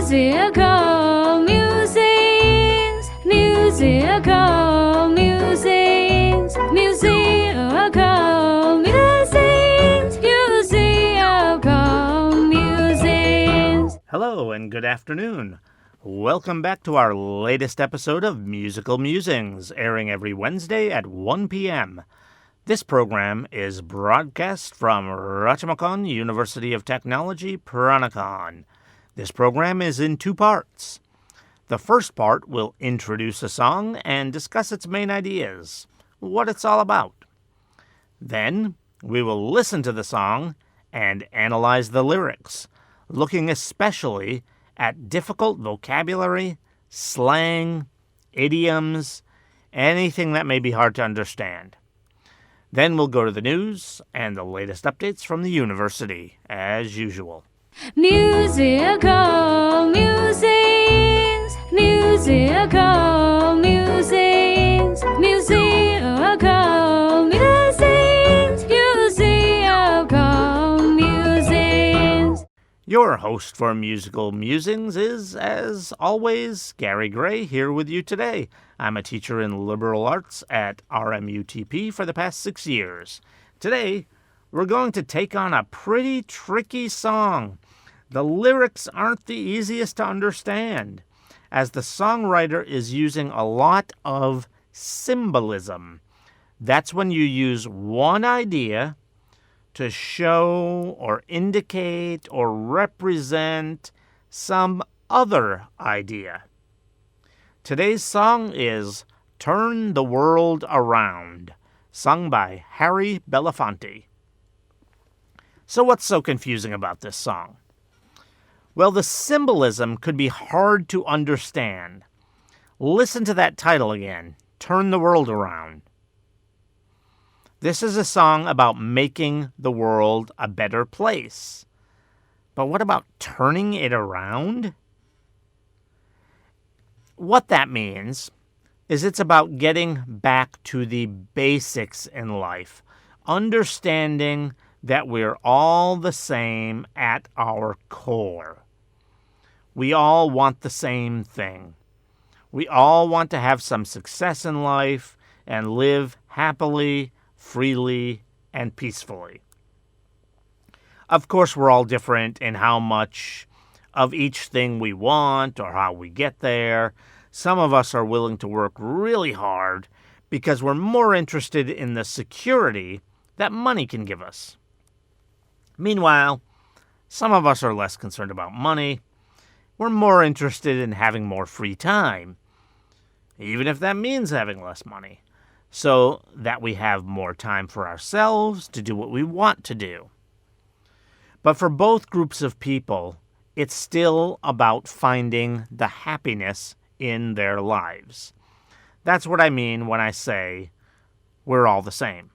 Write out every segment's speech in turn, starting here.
Musical musings, musical musings, musical musings, musical musings. Hello and good afternoon. Welcome back to our latest episode of Musical Musings, airing every Wednesday at 1 p.m. This program is broadcast from Rajamachan University of Technology, Peranakan. This program is in two parts. The first part will introduce a song and discuss its main ideas, what it's all about. Then we will listen to the song and analyze the lyrics, looking especially at difficult vocabulary, slang, idioms, anything that may be hard to understand. Then we'll go to the news and the latest updates from the university, as usual. Musical musings, musical musings, musical musings, musical musings. Your host for Musical Musings is, as always, Gary Gray, here with you today. I'm a teacher in liberal arts at RMUTP for the past 6 years. Today, we're going to take on a pretty tricky song. The lyrics aren't the easiest to understand, as the songwriter is using a lot of symbolism. That's when you use one idea to show or indicate or represent some other idea. Today's song is Turn the World Around, sung by Harry Belafonte. So what's so confusing about this song? Well, the symbolism could be hard to understand. Listen to that title again, Turn the World Around. This is a song about making the world a better place. But what about turning it around? What that means is it's about getting back to the basics in life, understanding that we're all the same at our core. We all want the same thing. We all want to have some success in life and live happily, freely, and peacefully. Of course, we're all different in how much of each thing we want or how we get there. Some of us are willing to work really hard because we're more interested in the security that money can give us. Meanwhile, some of us are less concerned about money. We're more interested in having more free time, even if that means having less money, so that we have more time for ourselves to do what we want to do. But for both groups of people, it's still about finding the happiness in their lives. That's what I mean when I say we're all the same.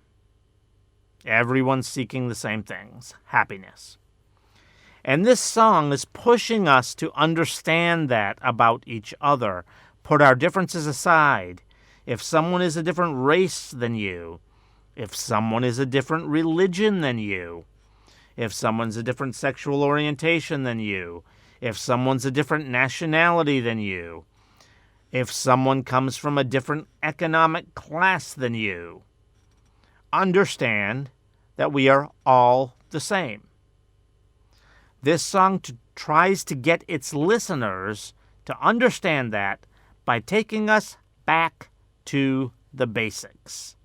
Everyone's seeking the same things, happiness. And this song is pushing us to understand that about each other, put our differences aside. If someone is a different race than you, if someone is a different religion than you, if someone's a different sexual orientation than you, if someone's a different nationality than you, if someone comes from a different economic class than you, understand that we are all the same. This song tries to get its listeners to understand that by taking us back to the basics.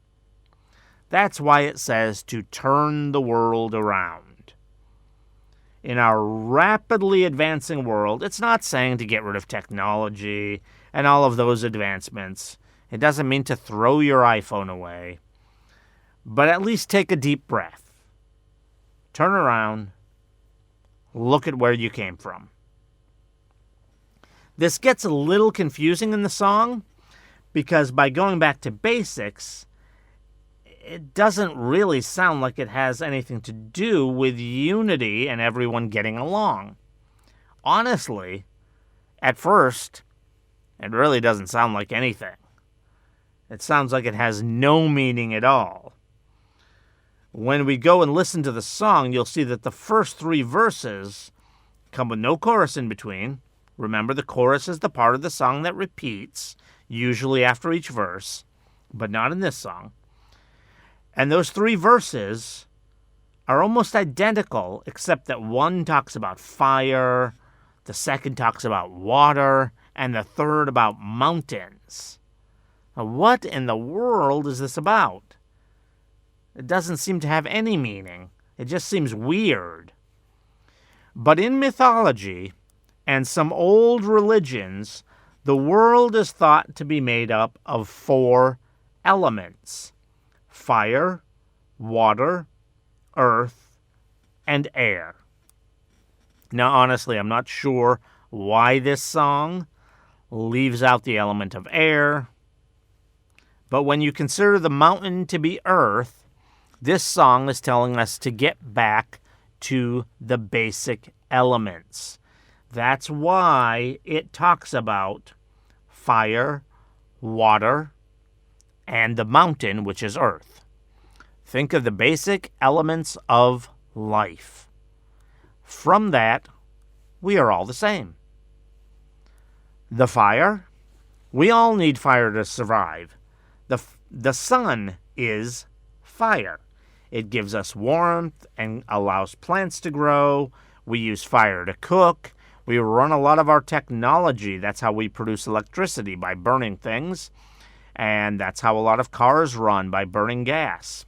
That's why it says to turn the world around. In our rapidly advancing world, it's not saying to get rid of technology and all of those advancements. It doesn't mean to throw your iPhone away. But at least take a deep breath. Turn around. Look at where you came from. This gets a little confusing in the song because by going back to basics, it doesn't really sound like it has anything to do with unity and everyone getting along. Honestly, at first, it really doesn't sound like anything. It sounds like it has no meaning at all. When we go and listen to the song, you'll see that the first 3 verses come with no chorus in between, Remember, the chorus is the part of the song that repeats, usually after each verse, but not in this song. And those 3 verses are almost identical, except that one talks about fire, the second talks about water, and the third about mountains. Now, what in the world is this about? It doesn't seem to have any meaning. It just seems weird. But in mythology and some old religions, the world is thought to be made up of 4 elements: fire, water, earth, and air. Now, honestly, I'm not sure why this song leaves out the element of air, but when you consider the mountain to be earth, this song is telling us to get back to the basic elements. That's why it talks about fire, water, and the mountain, which is earth. Think of the basic elements of life. From that, we are all the same. The fire, we all need fire to survive. The sun is fire. It gives us warmth and allows plants to grow. We use fire to cook. We run a lot of our technology. That's how we produce electricity, by burning things. And that's how a lot of cars run, by burning gas.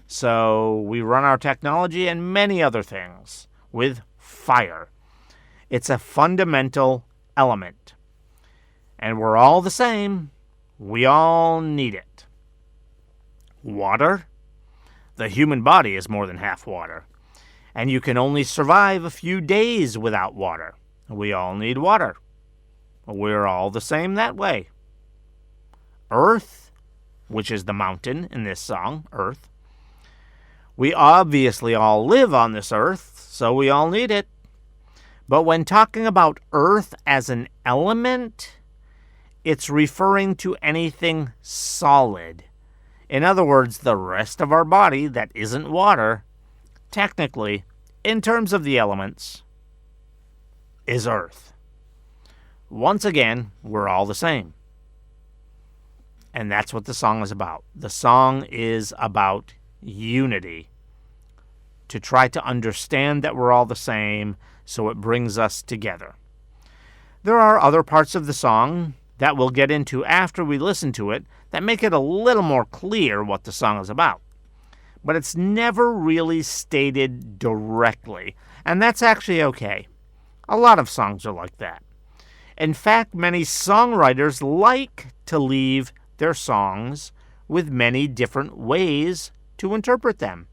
So we run our technology and many other things with fire. It's a fundamental element. And we're all the same. We all need it. Water. The human body is more than half water. And you can only survive a few days without water. We all need water. We're all the same that way. Earth, which is the mountain in this song, earth. We obviously all live on this earth, so we all need it. But when talking about earth as an element, it's referring to anything solid. In other words, the rest of our body that isn't water, technically, in terms of the elements, is earth. Once again, we're all the same. And that's what the song is about. The song is about unity. To try to understand that we're all the same, so it brings us together. There are other parts of the song that we'll get into after we listen to it that make it a little more clear what the song is about. But it's never really stated directly, and that's actually okay. A lot of songs are like that. In fact, many songwriters like to leave their songs with many different ways to interpret them.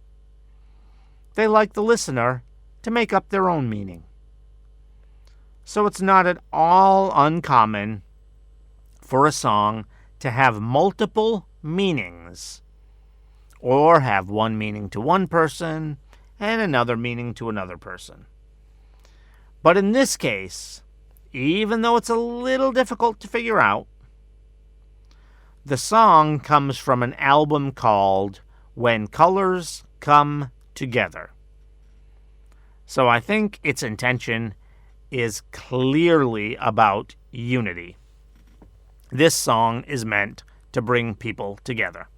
They like the listener to make up their own meaning. So it's not at all uncommon for a song to have multiple meanings, or have one meaning to one person and another meaning to another person. But in this case, even though it's a little difficult to figure out, the song comes from an album called When Colors Come Together. So I think its intention is clearly about unity. This song is meant to bring people together.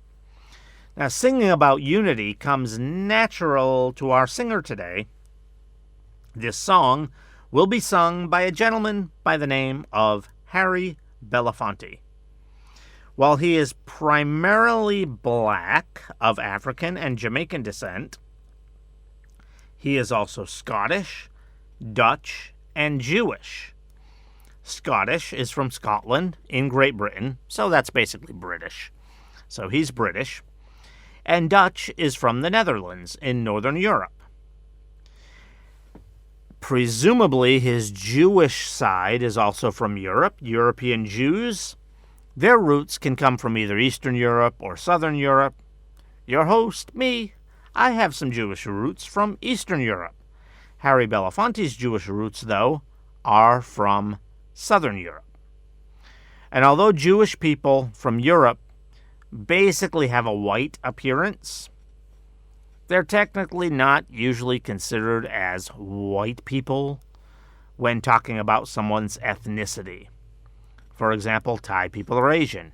Now, singing about unity comes natural to our singer today. This song will be sung by a gentleman by the name of Harry Belafonte. While he is primarily black, of African and Jamaican descent, he is also Scottish, Dutch, and Jewish. Scottish is from Scotland in Great Britain, so that's basically British. So he's British. And Dutch is from the Netherlands in Northern Europe. Presumably his Jewish side is also from Europe. European Jews, their roots can come from either Eastern Europe or Southern Europe. Your host, me, I have some Jewish roots from Eastern Europe. Harry Belafonte's Jewish roots, though, are from Southern Europe. And although Jewish people from Europe basically have a white appearance, they're technically not usually considered as white people. when talking about someone's ethnicity. For example, Thai people are Asian.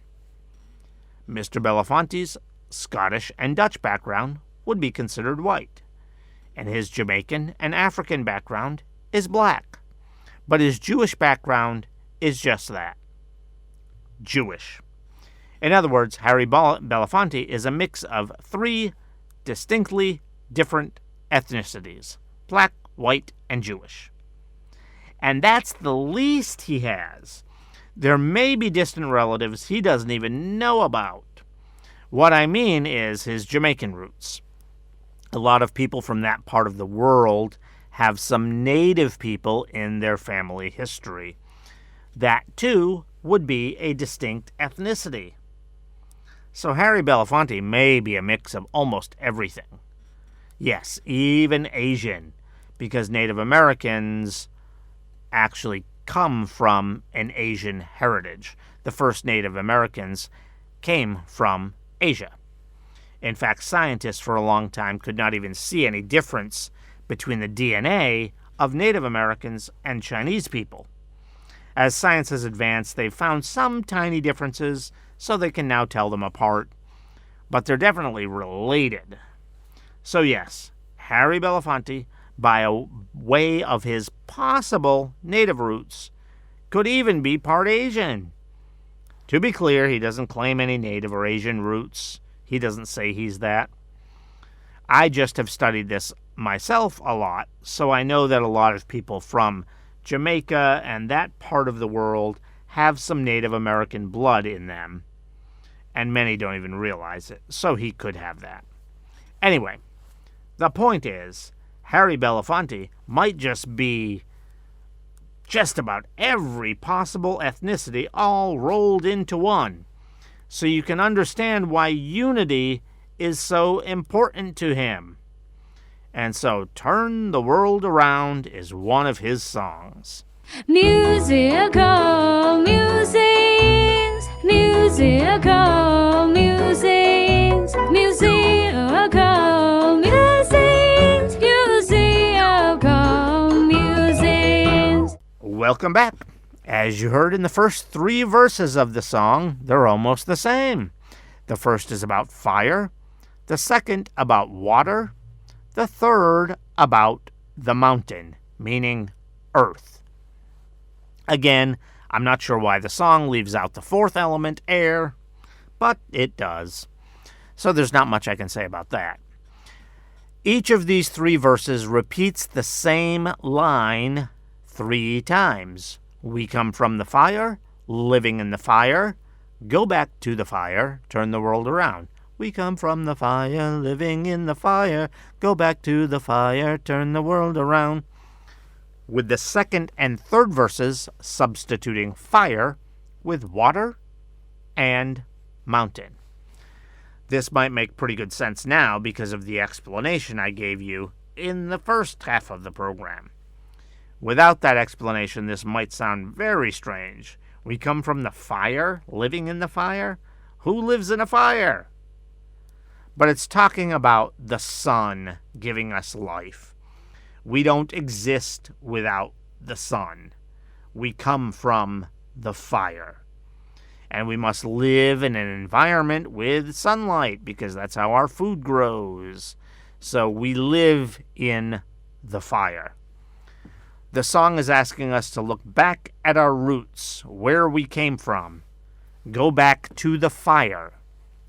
Mr. Belafonte's Scottish and Dutch background would be considered white, and his Jamaican and African background is black. But his Jewish background is just that, Jewish. In other words, Harry Belafonte is a mix of three distinctly different ethnicities: black, white, and Jewish. And that's the least he has. There may be distant relatives he doesn't even know about. What I mean is his Jamaican roots. A lot of people from that part of the world have some native people in their family history. That, too, would be a distinct ethnicity. So Harry Belafonte may be a mix of almost everything. Yes, even Asian, because Native Americans actually come from an Asian heritage. The first Native Americans came from Asia. In fact, scientists for a long time could not even see any difference between the DNA of Native Americans and Chinese people. As science has advanced, they've found some tiny differences, so they can now tell them apart. But they're definitely related. So yes, Harry Belafonte, by way of his possible native roots, could even be part Asian. To be clear, he doesn't claim any native or Asian roots. He doesn't say he's that. I just have studied this myself a lot, so I know that a lot of people from Jamaica and that part of the world have some Native American blood in them, and many don't even realize it, so he could have that. Anyway, the point is, Harry Belafonte might just be just about every possible ethnicity all rolled into one. So you can understand why unity is so important to him. And so Turn the World Around is one of his songs. Musical musings, musical musings, musical musings, musical musings. Welcome back. As you heard in the first three verses of the song, they're almost the same. The first is about fire, the second about water, the third about the mountain, meaning earth. Again, I'm not sure why the song leaves out the fourth element, air, but it does. So there's not much I can say about that. Each of these three verses repeats the same line 3 times. We come from the fire, living in the fire, go back to the fire, turn the world around. We come from the fire, living in the fire, go back to the fire, turn the world around. With the second and third verses substituting fire with water and mountain. This might make pretty good sense now because of the explanation I gave you in the first half of the program. Without that explanation, this might sound very strange. We come from the fire, living in the fire? Who lives in a fire? But it's talking about the sun giving us life. We don't exist without the sun. We come from the fire. And we must live in an environment with sunlight because that's how our food grows. So we live in the fire. The song is asking us to look back at our roots, where we came from, go back to the fire,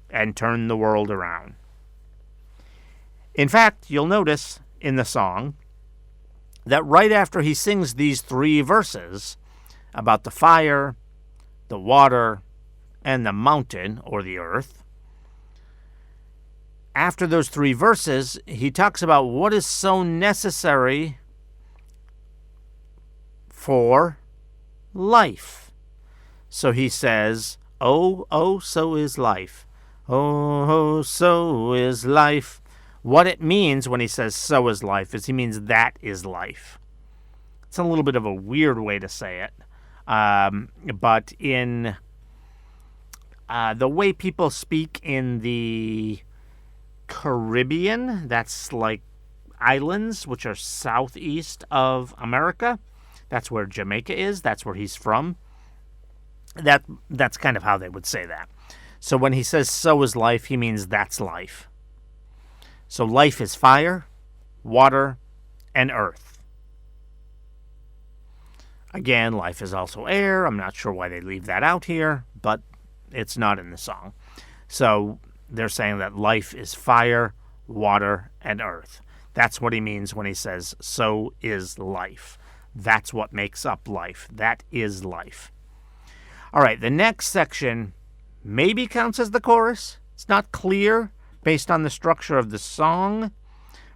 and turn the world around. In fact, you'll notice in the song that right after he sings these 3 verses about the fire, the water, and the mountain, or the earth, after those 3 verses, he talks about what is so necessary for life. So he says, oh, so is life. Oh, so is life. What it means when he says so is life is he means that is life. It's a little bit of a weird way to say it. But in the way people speak in the Caribbean, that's like islands which are southeast of America, That's where Jamaica is. That's where he's from. That's kind of how they would say that. So when he says so is life, he means that's life. So life is fire, water, and earth. Again, life is also air. I'm not sure why they leave that out here, but it's not in the song. So they're saying that life is fire, water, and earth. That's what he means when he says, so is life. That's what makes up life. That is life. All right, the next section maybe counts as the chorus. It's not clear based on the structure of the song,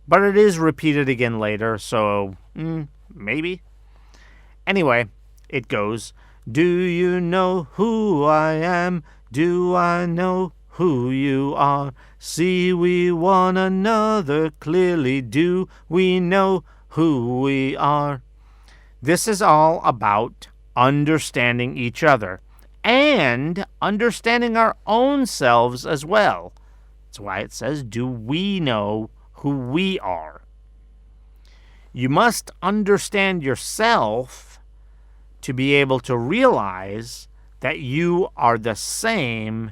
but it is repeated again later, so maybe. Anyway, it goes, do you know who I am? Do I know who you are? See we one another clearly. Do we know who we are? This is all about understanding each other and understanding our own selves as well. That's why it says, do we know who we are? You must understand yourself to be able to realize that you are the same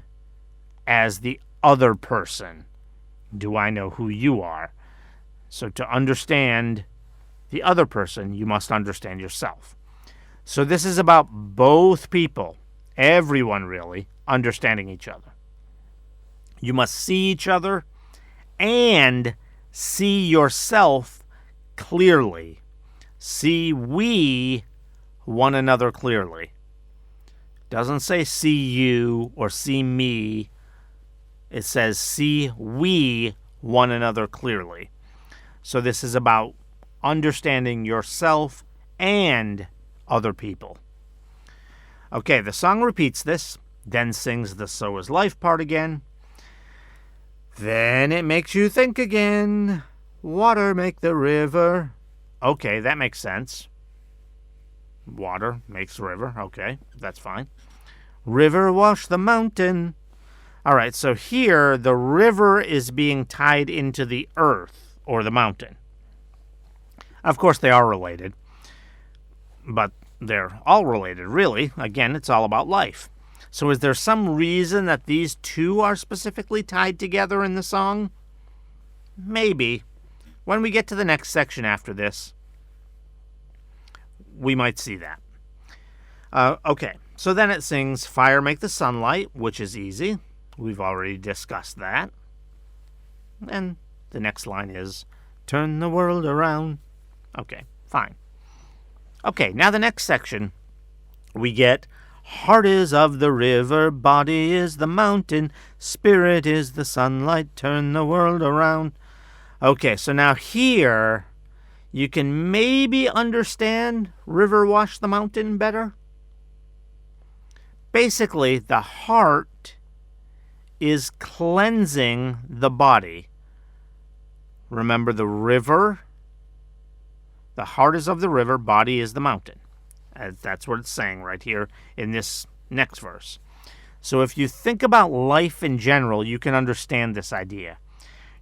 as the other person. Do I know who you are? So to understand the other person, you must understand yourself. So this is about both people, everyone really, understanding each other. You must see each other and see yourself clearly. See we one another clearly. Doesn't say see you or see me. It says see we one another clearly. So this is about understanding yourself and other people. Okay, the song repeats this, then sings the so is life part again. Then it makes you think again. Water make the river. Okay, that makes sense. Water makes river. Okay, that's fine. River wash the mountain. All right, so here the river is being tied into the earth or the mountain. Of course, they are related, but they're all related, really. Again, it's all about life. So is there some reason that these two are specifically tied together in the song? Maybe. When we get to the next section after this, we might see that. Okay, so then it sings, fire make the sunlight, which is easy. We've already discussed that. And the next line is, turn the world around. Okay, fine. Okay, now the next section, we get, heart is of the river, body is the mountain, spirit is the sunlight, turn the world around. Okay, so now here, you can maybe understand river wash the mountain better. Basically, the heart is cleansing the body. Remember the river? The heart is of the river, body is the mountain. That's what it's saying right here in this next verse. So if you think about life in general, you can understand this idea.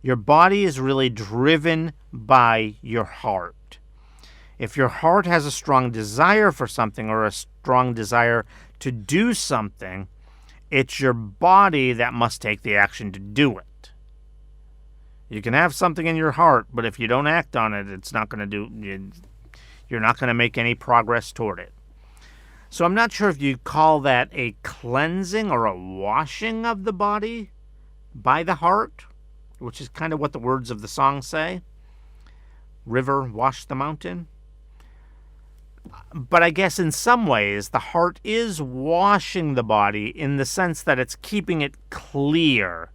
Your body is really driven by your heart. If your heart has a strong desire for something or a strong desire to do something, it's your body that must take the action to do it. You can have something in your heart, but if you don't act on it, it's not going to you're not going to make any progress toward it. So I'm not sure if you call that a cleansing or a washing of the body by the heart, which is kind of what the words of the song say. River, wash the mountain. But I guess in some ways, the heart is washing the body in the sense that it's keeping it clear.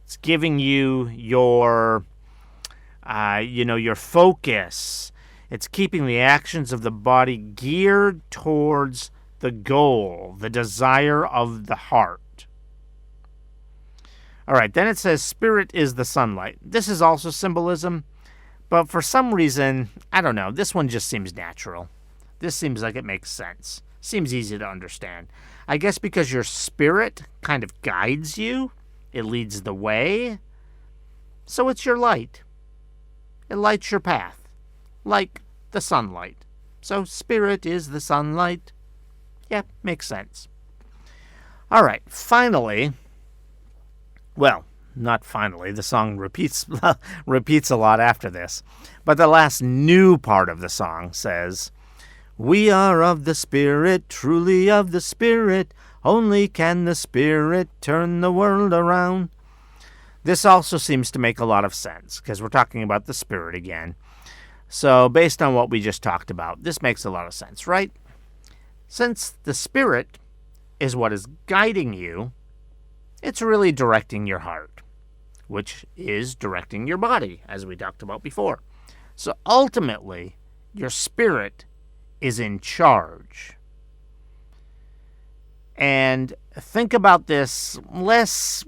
It's giving you your focus. It's keeping the actions of the body geared towards the goal, the desire of the heart. All right, then it says, spirit is the sunlight. This is also symbolism, but for some reason, I don't know, this one just seems natural. This seems like it makes sense. Seems easy to understand. I guess because your spirit kind of guides you. It leads the way. So it's your light. It lights your path. Like the sunlight. So spirit is the sunlight. Yeah, makes sense. All right, finally, well, not finally, the song repeats a lot after this, but the last new part of the song says, "We are of the Spirit, truly of the Spirit, only can the Spirit turn the world around." This also seems to make a lot of sense, because we're talking about the Spirit again. So based on what we just talked about, this makes a lot of sense, right? Since the Spirit is what is guiding you, it's really directing your heart, which is directing your body, as we talked about before. So ultimately, your spirit is in charge. And think about this less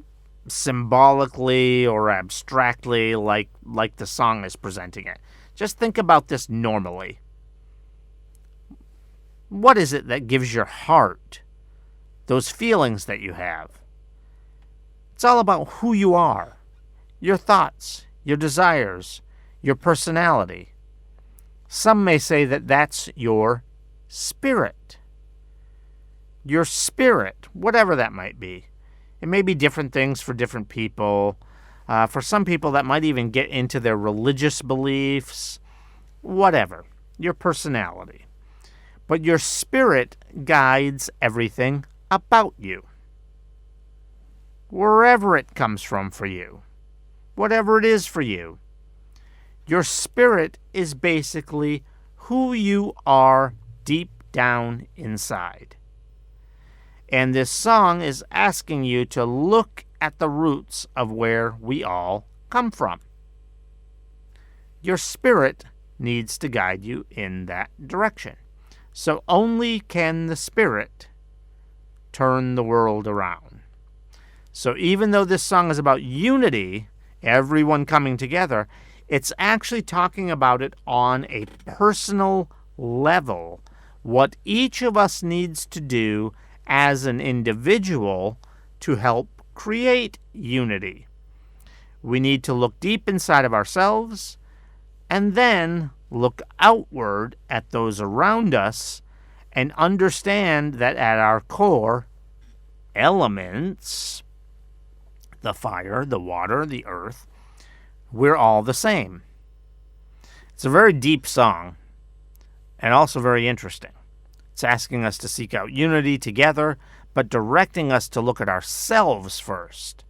symbolically or abstractly like the song is presenting it. Just think about this normally. What is it that gives your heart those feelings that you have? It's all about who you are, your thoughts, your desires, your personality. Some may say that that's your spirit. Your spirit, whatever that might be. It may be different things for different people. For some people, that might even get into their religious beliefs. Whatever. Your personality. But your spirit guides everything about you. Wherever it comes from for you. Whatever it is for you. Your spirit is basically who you are deep down inside. And this song is asking you to look at the roots of where we all come from. Your spirit needs to guide you in that direction. So only can the Spirit turn the world around. So even though this song is about unity, everyone coming together, it's actually talking about it on a personal level. What each of us needs to do as an individual to help create unity. We need to look deep inside of ourselves and then look outward at those around us and understand that at our core, elements, the fire, the water, the earth, we're all the same. It's a very deep song and also very interesting. It's asking us to seek out unity together, but directing us to look at ourselves first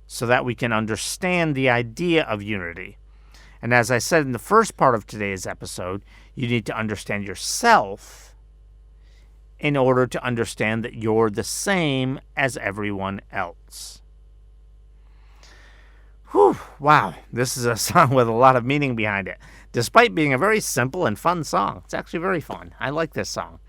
so that we can understand the idea of unity. And as I said in the first part of today's episode, you need to understand yourself in order to understand that you're the same as everyone else. Whew, wow, this is a song with a lot of meaning behind it. Despite being a very simple and fun song, it's actually very fun. I like this song.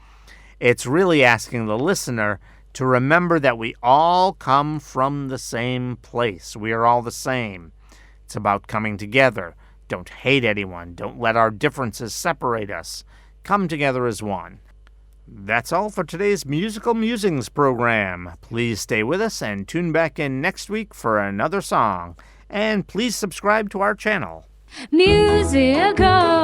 It's really asking the listener to remember that we all come from the same place. We are all the same. It's about coming together. Don't hate anyone. Don't let our differences separate us. Come together as one. That's all for today's Musical Musings program. Please stay with us and tune back in next week for another song. And please subscribe to our channel. Musical.